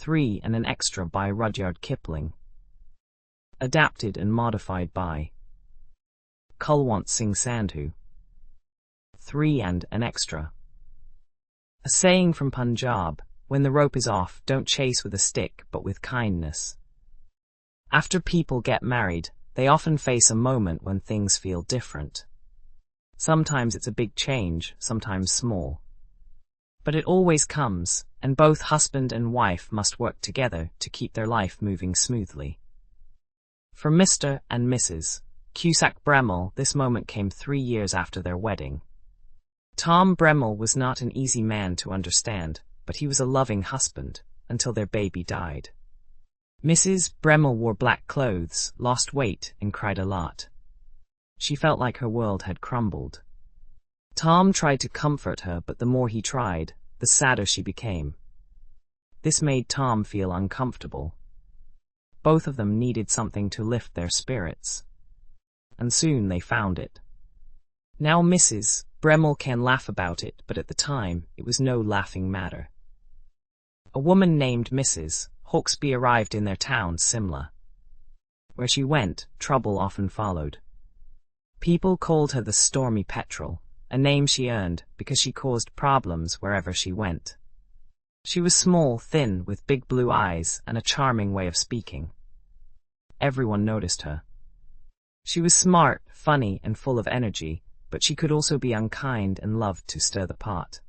3 and an extra by Rudyard Kipling. Adapted and modified by Kulwant Singh Sandhu. 3 and an extra. A saying from Punjab: when the rope is off, don't chase with a stick, but with kindness. After people get married, they often face a moment when things feel different. Sometimes it's a big change, sometimes small. But it always comes, and both husband and wife must work together to keep their life moving smoothly. For Mr. and Mrs. Cusack Bremmel, this moment came 3 years after their wedding. Tom Bremmel was not an easy man to understand, but he was a loving husband, until their baby died. Mrs. Bremmel wore black clothes, lost weight, and cried a lot. She felt like her world had crumbled. Tom tried to comfort her, but the more he tried, the sadder she became. This made Tom feel uncomfortable. Both of them needed something to lift their spirits. And soon they found it. Now Mrs. Bremmel can laugh about it, but at the time, it was no laughing matter. A woman named Mrs. Hawksby arrived in their town, Simla. Where she went, trouble often followed. People called her the Stormy Petrel, a name she earned because she caused problems wherever she went. She was small, thin, with big blue eyes and a charming way of speaking. Everyone noticed her. She was smart, funny, and full of energy, but she could also be unkind and loved to stir the pot.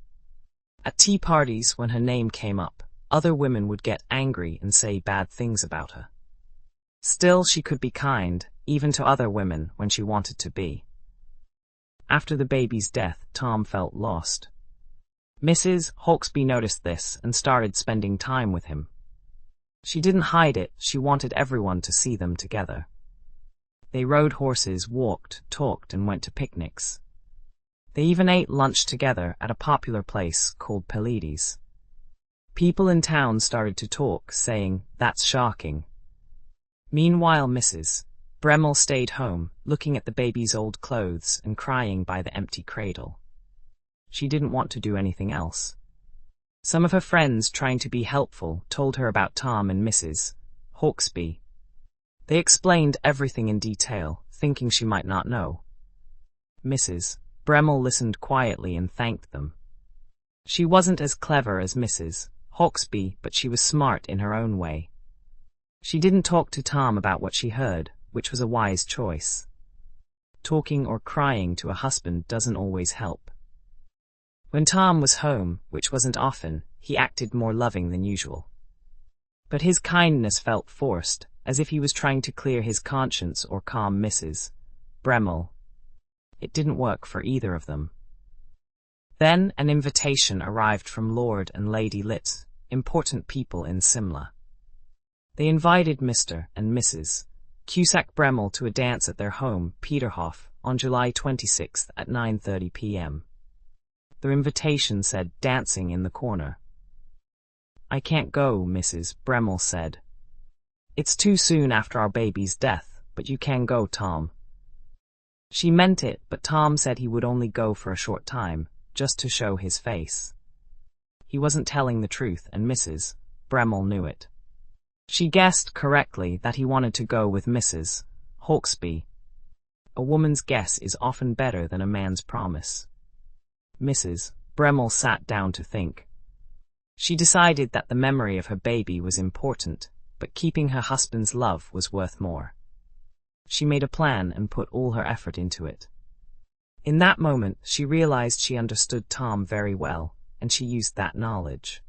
At tea parties, when her name came up, other women would get angry and say bad things about her. Still, she could be kind, even to other women, when she wanted to be. After the baby's death, Tom felt lost. Mrs. Hawksby noticed this and started spending time with him. She didn't hide it, she wanted everyone to see them together. They rode horses, walked, talked, and went to picnics. They even ate lunch together at a popular place called Pelides. People in town started to talk, saying, "That's shocking." Meanwhile, Mrs. Bremmel stayed home, looking at the baby's old clothes and crying by the empty cradle. She didn't want to do anything else. Some of her friends, trying to be helpful, told her about Tom and Mrs. Hawksby. They explained everything in detail, thinking she might not know. Mrs. Bremmel listened quietly and thanked them. She wasn't as clever as Mrs. Hawksby, but she was smart in her own way. She didn't talk to Tom about what she heard, which was a wise choice. Talking or crying to a husband doesn't always help. When Tom was home, which wasn't often, he acted more loving than usual. But his kindness felt forced, as if he was trying to clear his conscience or calm Mrs. Bremmel. It didn't work for either of them. Then an invitation arrived from Lord and Lady Litz, important people in Simla. They invited Mr. and Mrs. Cusack Bremmel to a dance at their home, Peterhof, on July 26th at 9:30 p.m. Their invitation said dancing in the corner. "I can't go," Mrs. Bremmel said. "It's too soon after our baby's death, but you can go, Tom." She meant it, but Tom said he would only go for a short time, just to show his face. He wasn't telling the truth, and Mrs. Bremmel knew it. She guessed correctly that he wanted to go with Mrs. Hawksby. A woman's guess is often better than a man's promise. Mrs. Bremmel sat down to think. She decided that the memory of her baby was important, but keeping her husband's love was worth more. She made a plan and put all her effort into it. In that moment, she realized she understood Tom very well, and she used that knowledge.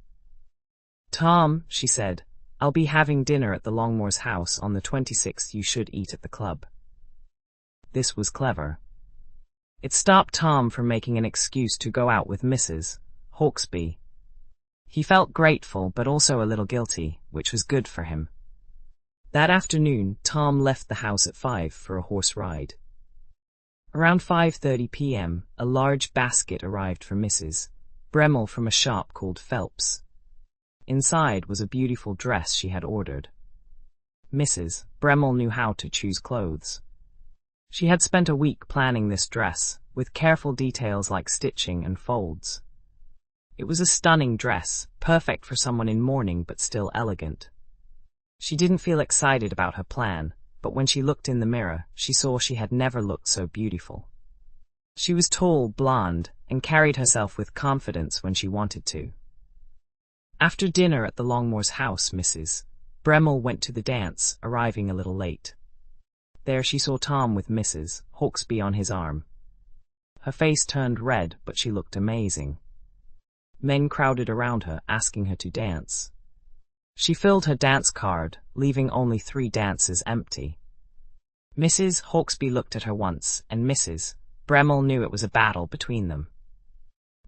"Tom," she said, "I'll be having dinner at the Longmore's house on the 26th. You should eat at the club." This was clever. It stopped Tom from making an excuse to go out with Mrs. Hawksby. He felt grateful but also a little guilty, which was good for him. That afternoon, Tom left the house at 5 for a horse ride. Around 5:30 p.m., a large basket arrived for Mrs. Bremmel from a shop called Phelps. Inside was a beautiful dress she had ordered. Mrs. Bremmel knew how to choose clothes. She had spent a week planning this dress, with careful details like stitching and folds. It was a stunning dress, perfect for someone in mourning but still elegant. She didn't feel excited about her plan, but when she looked in the mirror, she saw she had never looked so beautiful. She was tall, blonde, and carried herself with confidence when she wanted to. After dinner at the Longmore's house, Mrs. Bremmel went to the dance, arriving a little late. There she saw Tom with Mrs. Hawksby on his arm. Her face turned red, but she looked amazing. Men crowded around her, asking her to dance. She filled her dance card, leaving only 3 dances empty. Mrs. Hawksby looked at her once, and Mrs. Bremmel knew it was a battle between them.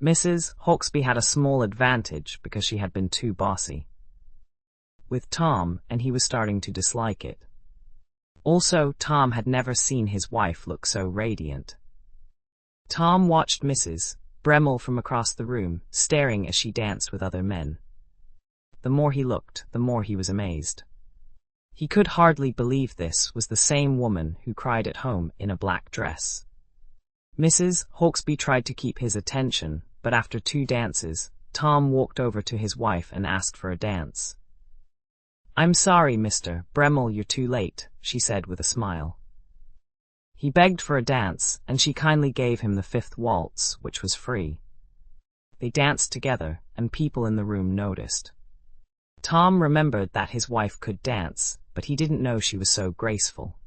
Mrs. Hawksby had a small advantage because she had been too bossy with Tom, and he was starting to dislike it. Also, Tom had never seen his wife look so radiant. Tom watched Mrs. Bremmel from across the room, staring as she danced with other men. The more he looked, the more he was amazed. He could hardly believe this was the same woman who cried at home in a black dress. Mrs. Hawksby tried to keep his attention, but after 2 dances, Tom walked over to his wife and asked for a dance. "I'm sorry, Mr. Bremmel, you're too late," she said with a smile. He begged for a dance, and she kindly gave him the 5th waltz, which was free. They danced together, and people in the room noticed. Tom remembered that his wife could dance, but he didn't know she was so graceful.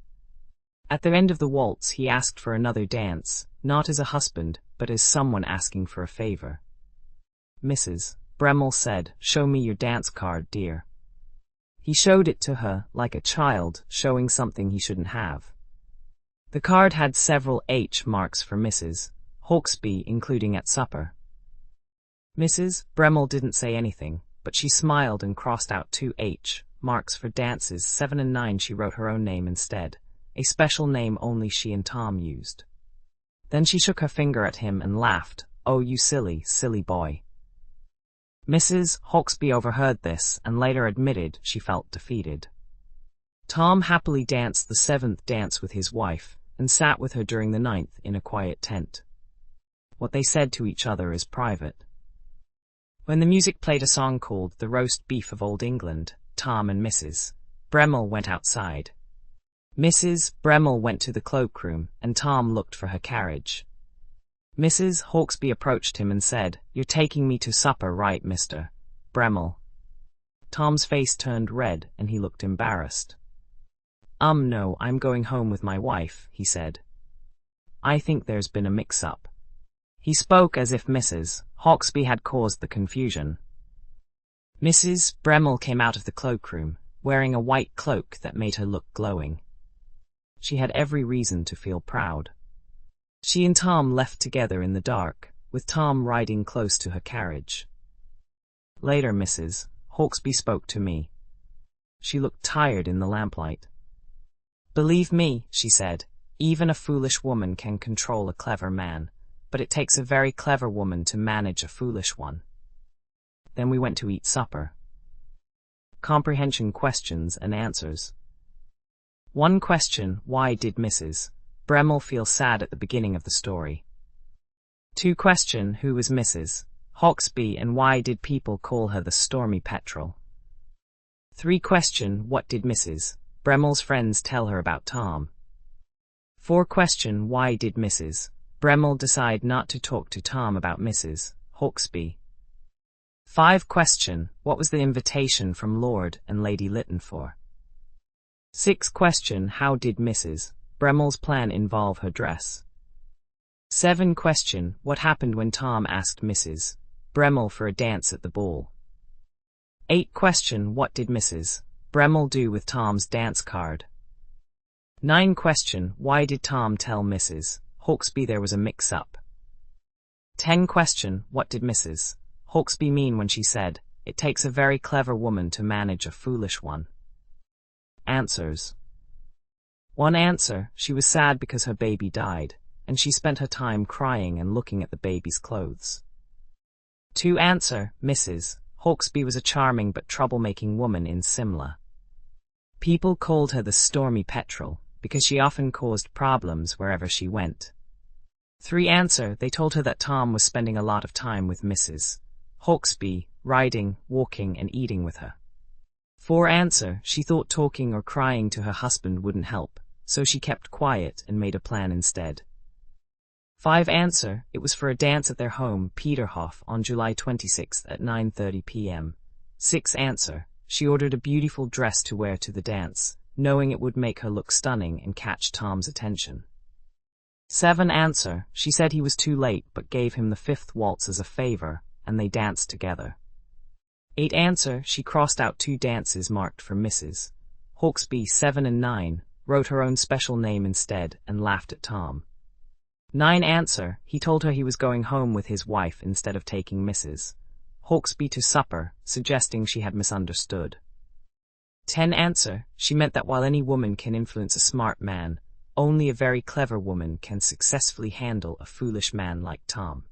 At the end of the waltz, he asked for another dance, not as a husband, but as someone asking for a favor. Mrs. Bremmel said, "Show me your dance card, dear." He showed it to her, like a child, showing something he shouldn't have. The card had several H marks for Mrs. Hawksby, including at supper. Mrs. Bremmel didn't say anything, but she smiled and crossed out 2 H marks for dances 7 and 9. She wrote her own name instead, a special name only she and Tom used. Then she shook her finger at him and laughed. "Oh, you silly, silly boy." Mrs. Hawksby overheard this and later admitted she felt defeated. Tom happily danced the 7th dance with his wife and sat with her during the 9th in a quiet tent. What they said to each other is private. When the music played a song called "The Roast Beef of Old England," Tom and Mrs. Bremmel went outside. Mrs. Bremmel went to the cloakroom, and Tom looked for her carriage. Mrs. Hawksby approached him and said, "You're taking me to supper, right, Mr. Bremmel?" Tom's face turned red, and he looked embarrassed. No, I'm going home with my wife," he said. "I think there's been a mix-up." He spoke as if Mrs. Hawksby had caused the confusion. Mrs. Bremmel came out of the cloakroom, wearing a white cloak that made her look glowing. She had every reason to feel proud. She and Tom left together in the dark, with Tom riding close to her carriage. Later, Mrs. Hawksby spoke to me. She looked tired in the lamplight. "Believe me," she said, "even a foolish woman can control a clever man, but it takes a very clever woman to manage a foolish one." Then we went to eat supper. Comprehension questions and answers. 1 question: why did Mrs. Bremmel feel sad at the beginning of the story? 2 question: who was Mrs. Hawksby and why did people call her the Stormy Petrel? 3 question: what did Mrs. Bremmel's friends tell her about Tom? 4 question: why did Mrs. Bremmel decide not to talk to Tom about Mrs. Hawksby? 5 question: what was the invitation from Lord and Lady Lytton for? 6 question: how did Mrs. Bremmel's plan involve her dress? 7 question: what happened when Tom asked Mrs. Bremmel for a dance at the ball? 8 question: what did Mrs. Bremmel do with Tom's dance card? 9 question: why did Tom tell Mrs. Hawksby there was a mix-up? 10 question: what did Mrs. Hawksby mean when she said, "It takes a very clever woman to manage a foolish one"? Answers. 1 answer: she was sad because her baby died, and she spent her time crying and looking at the baby's clothes. 2 answer: Mrs. Hawksby was a charming but troublemaking woman in Simla. People called her the Stormy Petrel because she often caused problems wherever she went. 3 answer: they told her that Tom was spending a lot of time with Mrs. Hawksby, riding, walking and eating with her. 4 answer, she thought talking or crying to her husband wouldn't help, so she kept quiet and made a plan instead. 5 answer, it was for a dance at their home, Peterhof, on July 26th at 9:30 p.m. 6 answer, she ordered a beautiful dress to wear to the dance, knowing it would make her look stunning and catch Tom's attention. 7 answer, she said he was too late but gave him the 5th waltz as a favor, and they danced together. 8 answer, she crossed out 2 dances marked for Mrs. Hawksby. 7 and 9, wrote her own special name instead and laughed at Tom. 9 answer, he told her he was going home with his wife instead of taking Mrs. Hawksby to supper, suggesting she had misunderstood. 10 answer, she meant that while any woman can influence a smart man, only a very clever woman can successfully handle a foolish man like Tom.